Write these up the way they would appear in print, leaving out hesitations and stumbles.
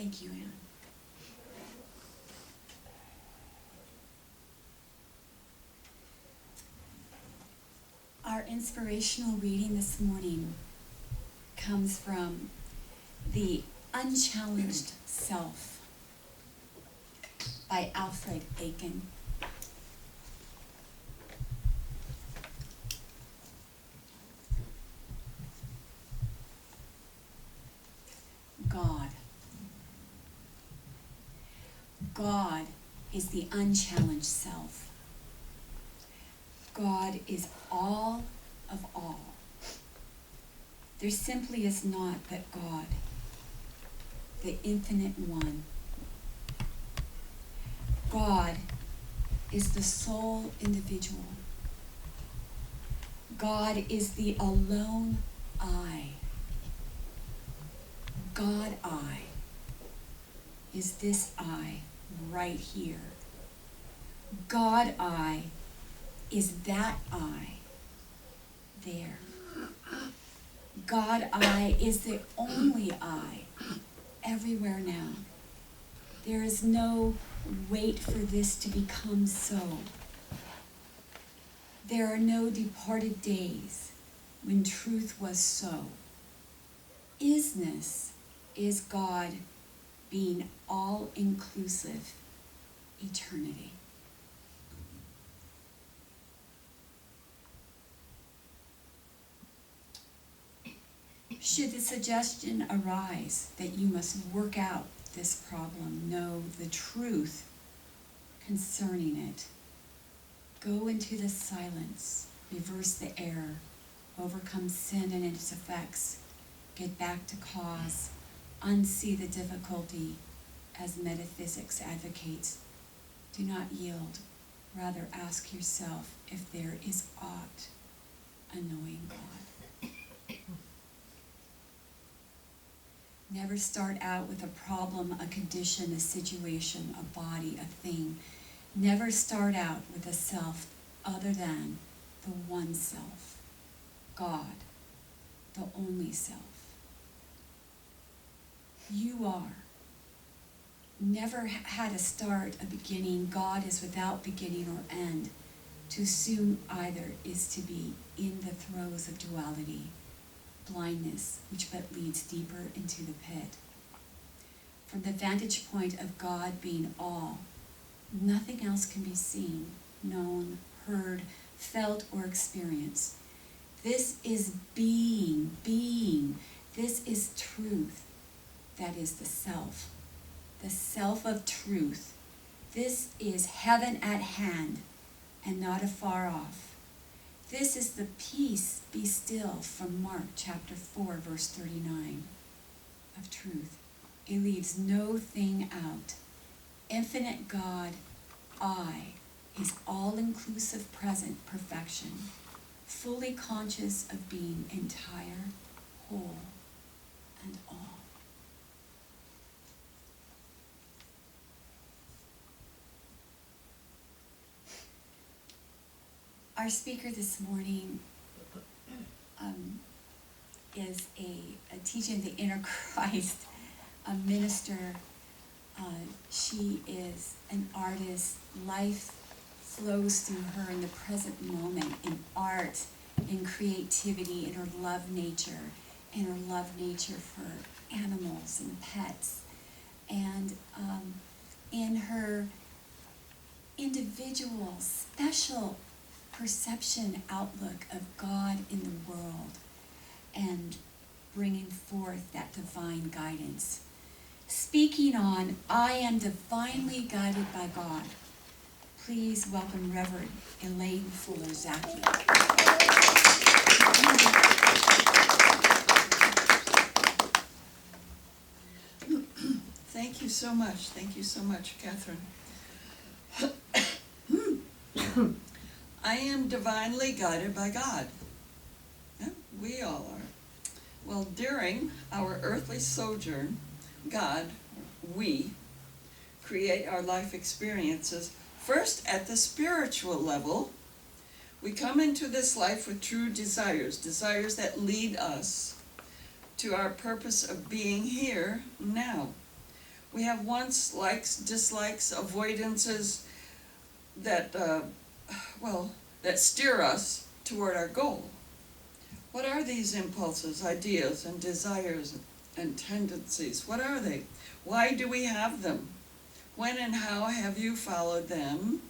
Thank you, Anne. Our inspirational reading this morning comes from The Unchallenged Self by Alfred Aiken. God. God is the unchallenged self. God is all of all. There simply is not but God, the infinite one. God is the sole individual. God is the alone I. God I is this I right here. God I is that I there. God I is the only I everywhere now. There is no wait for this to become so. There are no departed days when truth was so. Isness is God being all-inclusive eternity. Should the suggestion arise that you must work out this problem, know the truth concerning it, go into the silence, reverse the error, overcome sin and its effects, get back to cause, unsee the difficulty as metaphysics advocates. Do not yield. Rather ask yourself if there is aught annoying God. Never start out with a problem, a condition, a situation, a body, a thing. Never start out with a self other than the one self, God, the only self. You are. Never had a start, a beginning. God is without beginning or end. To assume either is to be in the throes of duality, blindness, which but leads deeper into the pit. From the vantage point of God being all, nothing else can be seen, known, heard, felt, or experienced. This is being. This is truth. That is the self of truth. This is heaven at hand and not afar off. This is the peace, be still, from Mark chapter 4, verse 39 of truth. It leaves no thing out. Infinite God, I, is all-inclusive present perfection, fully conscious of being entire, whole, and all. Our speaker this morning is a teacher in the inner Christ, a minister. She is an artist. Life flows through her in the present moment, in art, in creativity, in her love nature for animals and pets, and in her individual, special perception, outlook of God in the world, and bringing forth that divine guidance. Speaking on, I am divinely guided by God. Please welcome Reverend Elaine Fuller-Zachey. Thank you so much. Thank you so much, Cathryne. I am divinely guided by God. Yeah, we all are. Well, during our earthly sojourn, God, we, create our life experiences first at the spiritual level. We come into this life with true desires that lead us to our purpose of being here now. We have wants, likes, dislikes, avoidances that, that steer us toward our goal. What are these impulses, ideas, and desires and tendencies? What are they? Why do we have them? When and how have you followed them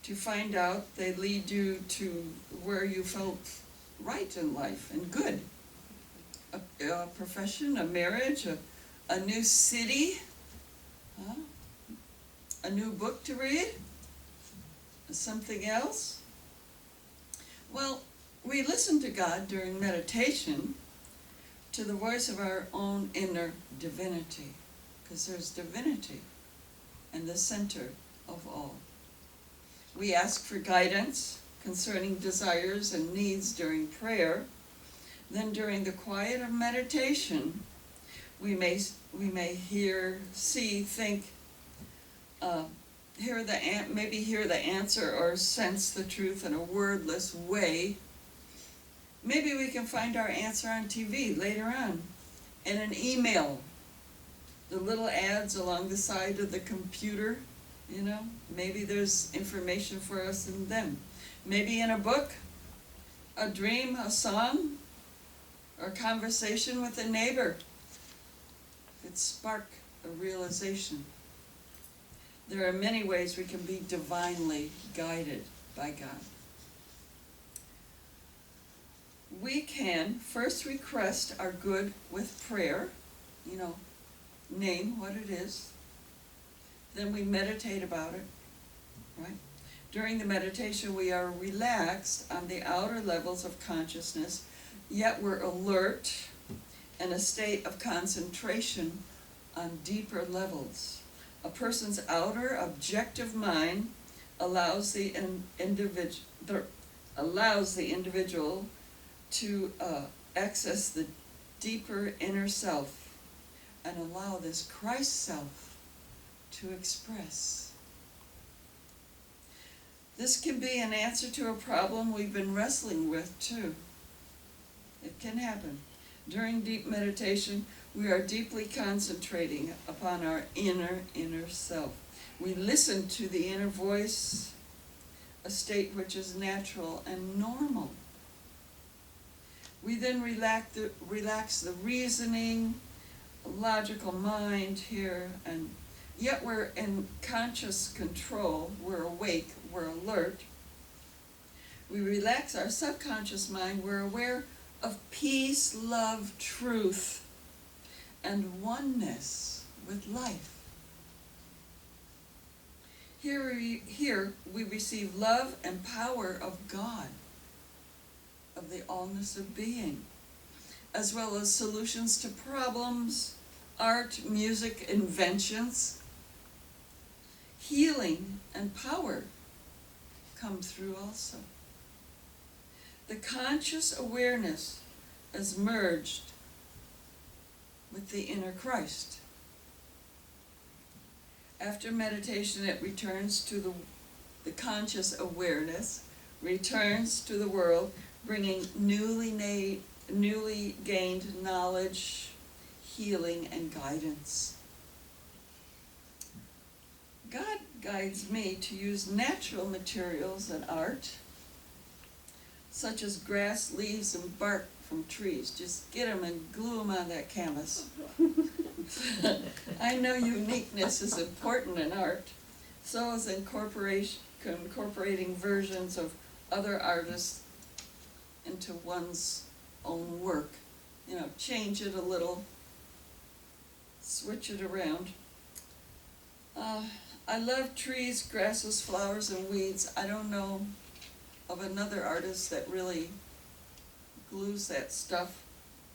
to find out they lead you to where you felt right in life and good? A profession, a marriage, a new city, a new book to read, something else? Well, we listen to God during meditation to the voice of our own inner divinity, because there's divinity in the center of all. We ask for guidance concerning desires and needs during prayer. Then during the quiet of meditation, we may hear, see, think, hear the answer or sense the truth in a wordless way. Maybe we can find our answer on TV later on, in an email, the little ads along the side of the computer, maybe there's information for us in them. Maybe in a book, a dream, a song, or a conversation with a neighbor. It spark a realization. There are many ways we can be divinely guided by God. We can first request our good with prayer, name what it is. Then we meditate about it, right? During the meditation, we are relaxed on the outer levels of consciousness, yet we're alert in a state of concentration on deeper levels. A person's outer objective mind allows the individual to access the deeper inner self and allow this Christ self to express. This can be an answer to a problem we've been wrestling with too. It can happen. During deep meditation, we are deeply concentrating upon our inner self. We listen to the inner voice, a state which is natural and normal. We then relax the reasoning, logical mind here, and yet we're in conscious control. We're awake, we're alert. We relax our subconscious mind. We're aware of peace, love, truth, and oneness with life. Here we receive love and power of God, of the allness of being, as well as solutions to problems, art, music, inventions. Healing and power come through also. The conscious awareness is merged with the inner Christ. After meditation, it returns to the conscious awareness, returns to the world, bringing newly gained knowledge, healing, and guidance. God guides me to use natural materials and art, such as grass, leaves, and bark from trees. Just get them and glue them on that canvas. I know uniqueness is important in art, so is incorporating versions of other artists into one's own work. Change it a little, switch it around. I love trees, grasses, flowers, and weeds. I don't know of another artist that really glues that stuff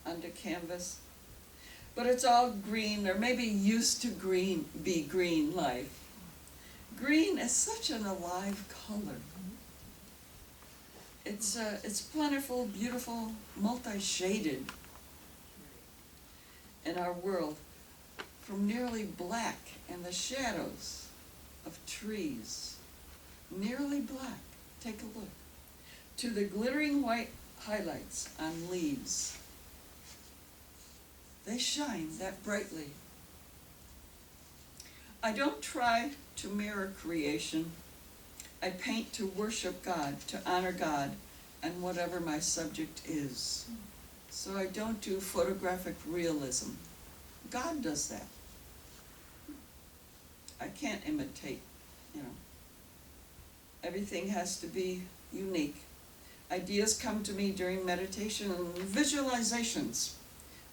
onto canvas. But it's all green, or maybe used to be green life. Green is such an alive color. It's plentiful, beautiful, multi-shaded in our world, from nearly black in the shadows of trees, nearly black, take a look, to the glittering white highlights on leaves. They shine that brightly I don't try to mirror creation. I paint to worship God, to honor God, and whatever my subject is. So I don't do photographic realism. God does that. I can't imitate, you know. Everything has to be unique. Ideas come to me during meditation and visualizations.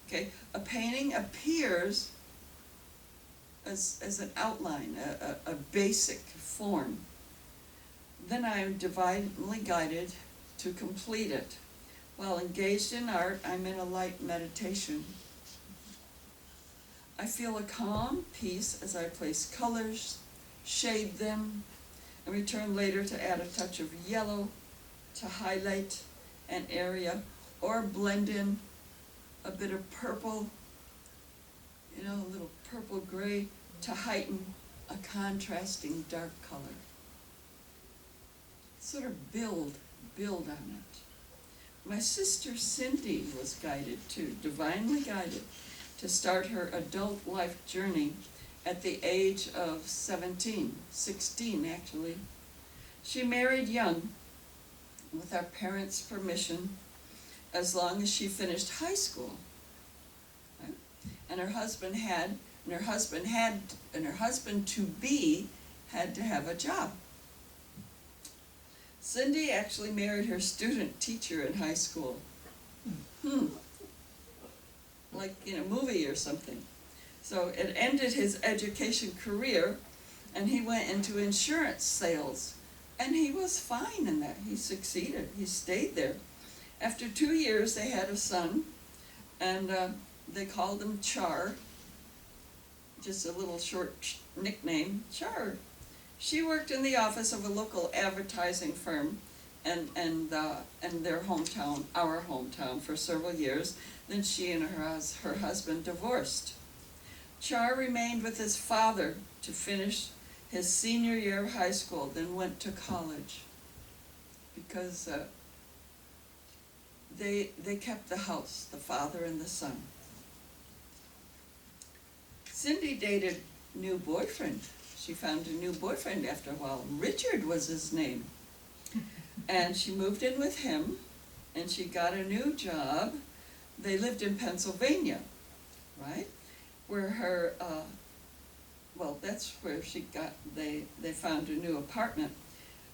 Okay, a painting appears as an outline, a basic form. Then I am divinely guided to complete it. While engaged in art, I'm in a light meditation. I feel a calm peace as I place colors, shade them, and return later to add a touch of yellow to highlight an area, or blend in a bit of purple, a little purple gray, to heighten a contrasting dark color. Sort of build on it. My sister Cindy was guided too, divinely guided, to start her adult life journey at the age of 16 actually. She married young, with our parents' permission, as long as she finished high school. Right? And her husband to be had to have a job. Cindy actually married her student teacher in high school. Like in a movie or something. So it ended his education career, and he went into insurance sales. And he was fine in that. He succeeded. He stayed there. After 2 years, they had a son, and they called him Char. Just a little short nickname, Char. She worked in the office of a local advertising firm and their hometown, our hometown, for several years. Then she and her husband divorced. Char remained with his father to finish his senior year of high school, then went to college because they kept the house, the father and the son. Cindy dated a new boyfriend. She found a new boyfriend after a while. Richard was his name. And she moved in with him, and she got a new job. They lived in Pennsylvania, right? Where her, that's where she got, they found a new apartment.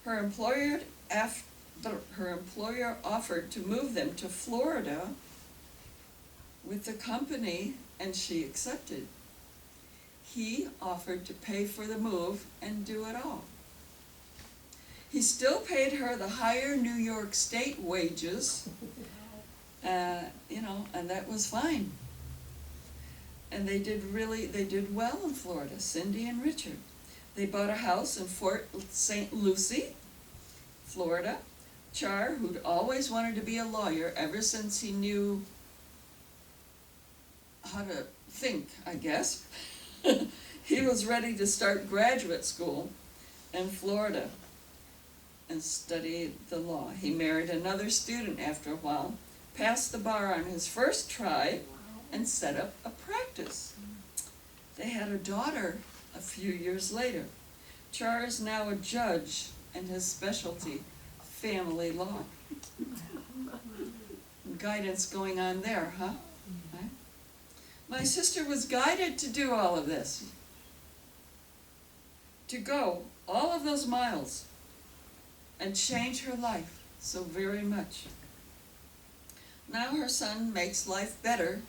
Her employer offered to move them to Florida with the company, and she accepted. He offered to pay for the move and do it all. He still paid her the higher New York State wages, and that was fine. And they did well in Florida, Cindy and Richard. They bought a house in Fort St. Lucie, Florida. Char, who'd always wanted to be a lawyer ever since he knew how to think, I guess, he was ready to start graduate school in Florida and study the law. He married another student after a while, passed the bar on his first try, and set up a practice. They had a daughter a few years later. Char is now a judge, and his specialty, family law. Guidance going on there, huh? Right? My sister was guided to do all of this, to go all of those miles and change her life so very much. Now her son makes life better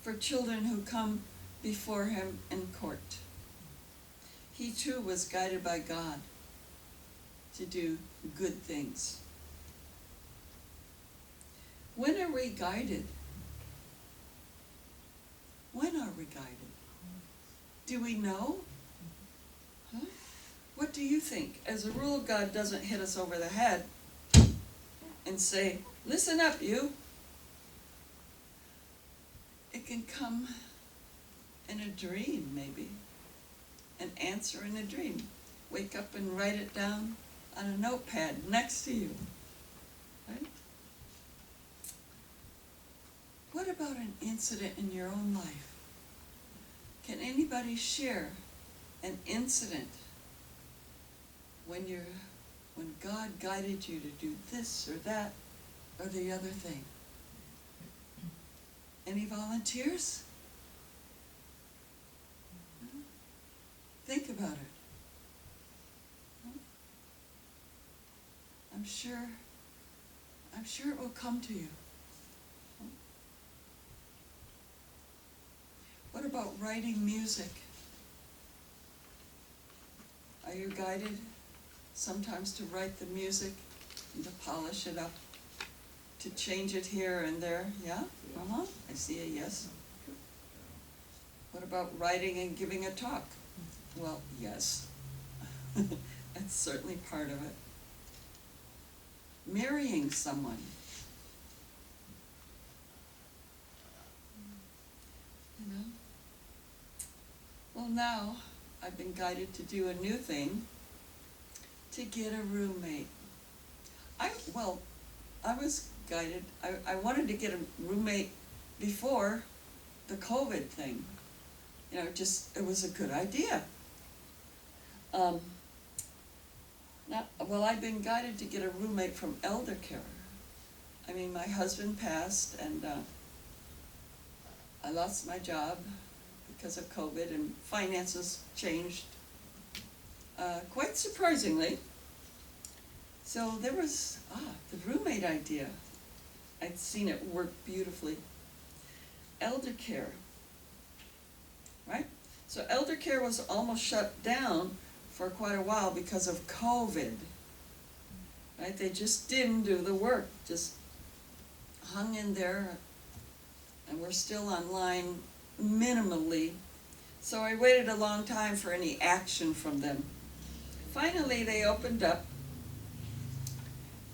for children who come before him in court. He too was guided by God to do good things. When are we guided? When are we guided? Do we know? Huh? What do you think? As a rule, God doesn't hit us over the head and say, listen up, you. It can come in a dream, maybe. An answer in a dream. Wake up and write it down on a notepad next to you. Right? What about an incident in your own life? Can anybody share an incident when God guided you to do this or that or the other thing? Any volunteers? Think about it. I'm sure it will come to you. What about writing music? Are you guided sometimes to write the music and to polish it up, to change it here and there? Yeah? I see a yes. What about writing and giving a talk? Well, yes. That's certainly part of it. Marrying someone. You know? Well, now I've been guided to do a new thing, to get a roommate. I was guided, I wanted to get a roommate before the COVID thing. You know, it was a good idea. I've been guided to get a roommate from elder care. I mean, my husband passed, and I lost my job because of COVID, and finances changed quite surprisingly. So there was the roommate idea. I'd seen it work beautifully. Elder care, right? So elder care was almost shut down for quite a while because of COVID, right? They just didn't do the work, just hung in there, and we're still online minimally. So I waited a long time for any action from them. Finally, they opened up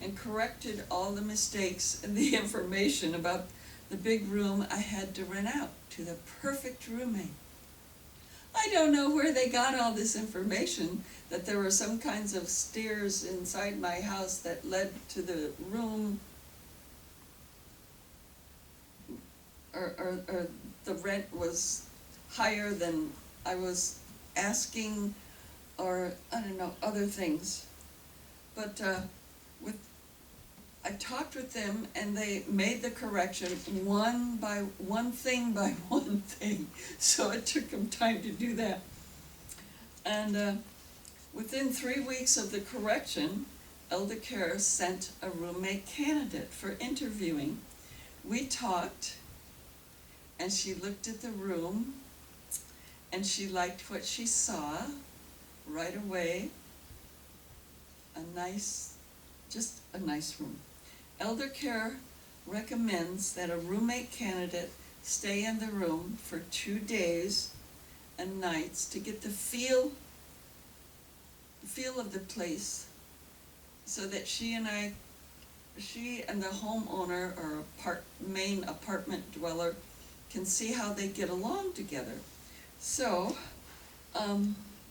and corrected all the mistakes and the information about the big room I had to rent out to the perfect roommate. I don't know where they got all this information, that there were some kinds of stairs inside my house that led to the room, or the rent was higher than I was asking, or I don't know, other things. But I talked with them, and they made the correction one thing by one thing. So it took them time to do that. And within 3 weeks of the correction, Elder Care sent a roommate candidate for interviewing. We talked, and she looked at the room, and she liked what she saw right away. Just a nice room. Elder Care recommends that a roommate candidate stay in the room for 2 days and nights to get the feel of the place, so that she and the homeowner or main apartment dweller can see how they get along together. So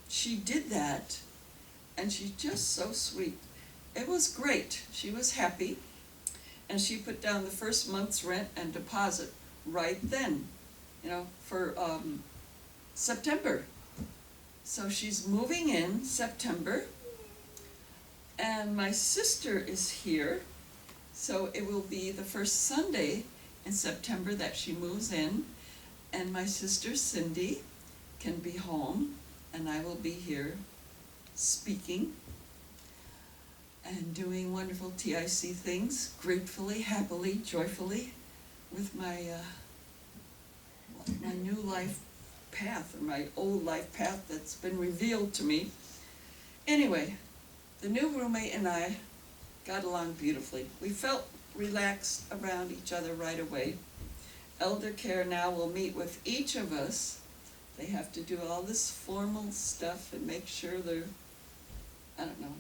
she did that, and she's just so sweet. It was great. She was happy, and she put down the first month's rent and deposit right then, for September. So she's moving in September, and my sister is here, so it will be the first Sunday in September that she moves in, and my sister Cindy can be home, and I will be here speaking and doing wonderful TIC things, gratefully, happily, joyfully, with my new life path, or my old life path that's been revealed to me. Anyway, the new roommate and I got along beautifully. We felt relaxed around each other right away. Elder Care now will meet with each of us. They have to do all this formal stuff and make sure they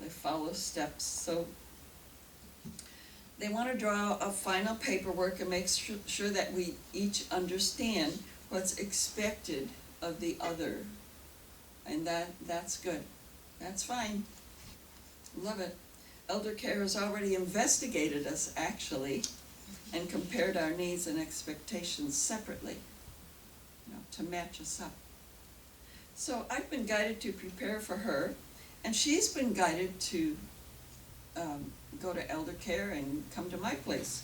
follow steps. So they want to draw up final paperwork and make sure that we each understand what's expected of the other. And that's good. That's fine. Love it. Elder Care has already investigated us, actually, and compared our needs and expectations separately, to match us up. So I've been guided to prepare for her, and she's been guided to go to elder care and come to my place.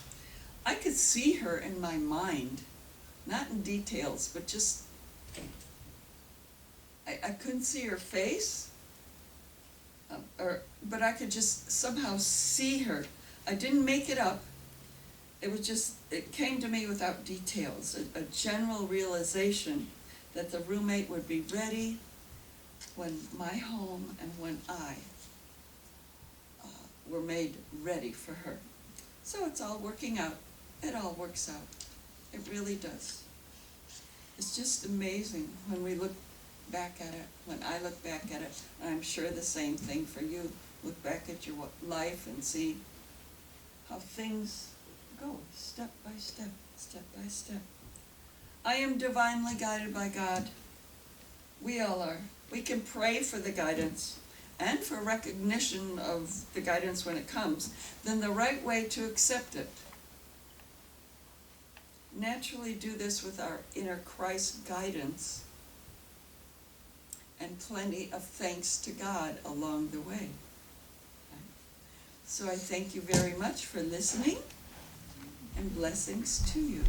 I could see her in my mind, not in details, but just, I couldn't see her face, but I could just somehow see her. I didn't make it up. It was just, it came to me without details, a general realization that the roommate would be ready when my home and when I were made ready for her. So it's all working out. It all works out. It really does. It's just amazing when we look back at it, when I look back at it, and I'm sure the same thing for you. Look back at your life and see how things go, step by step, step by step. I am divinely guided by God. We all are. We can pray for the guidance and for recognition of the guidance when it comes, then the right way to accept it. Naturally do this with our inner Christ guidance and plenty of thanks to God along the way. So I thank you very much for listening, and blessings to you.